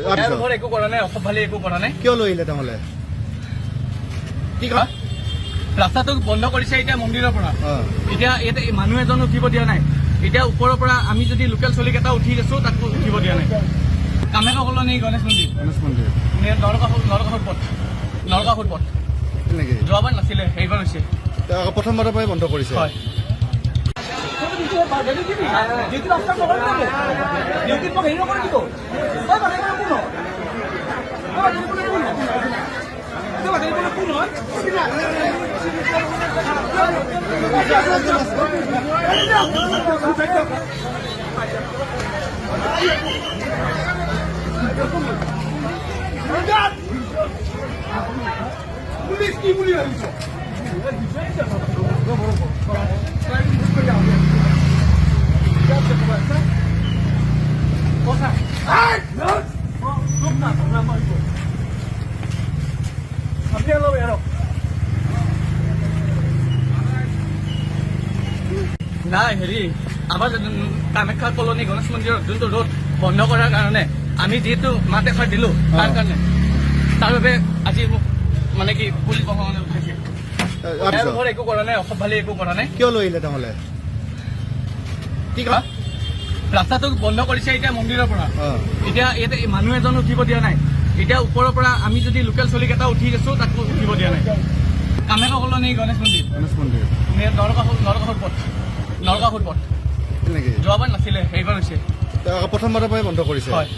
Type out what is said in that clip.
একো কৰা নাই, অসম ভালে একো কৰা নাই। কিয় লৈ আহিলে তাহলে? কি কয়? ৰাস্তাটো বন্ধ কৰিছে এতিয়া মন্দিৰৰ পৰা। এতিয়া ইয়াতে মানুহ এজন উঠিব দিয়া নাই। এতিয়া ওপৰৰ পৰা আমি যদি লোকেল চলিকেইটা উঠি আছো তাকো উঠিব দিয়া নাই। কামাখ্যা কলনী গণেশ মন্দিৰ, নৰকাসুৰ পথ যোৱাবাৰ নাছিলে, এইবাৰ হৈছে। প্ৰথমবাৰৰ পৰাই বন্ধ কৰিছে। হয়। পুলিশ কি বলি ভাবিছে? নাই হেৰি আমাৰ কামাখ্যা কলনী গণেশ মন্দিৰৰ যোনটো ৰোড বন্ধ কৰাৰ কাৰণে আমি যিহেতু মাত এষাৰ দিলো তাৰ কাৰণে, তাৰ বাবে আজি মানে কি পুলিচ প্ৰশাসনে উঠাইছে। একো কৰা নাই, অসম ভালে একো কৰা নাই। কিয় লৈ আহিলে তাহলে? কি কয়? ৰাস্তাটো বন্ধ কৰিছে এতিয়া মন্দিৰৰ পৰা। এতিয়া ইয়াতে মানুহ এজন উঠিব দিয়া নাই। এতিয়া ওপৰৰ পৰা আমি যদি লোকেল চলিকেইটা উঠি আছো তাকো উঠিব দিয়া নাই। কামাখ্যা কলনী গণেশ মন্দিৰ, নৰকাসুৰ পথ যোৱাবাৰ নাছিলে, এইবাৰ হৈছে। প্ৰথমবাৰৰ পৰাই বন্ধ কৰিছে। হয়।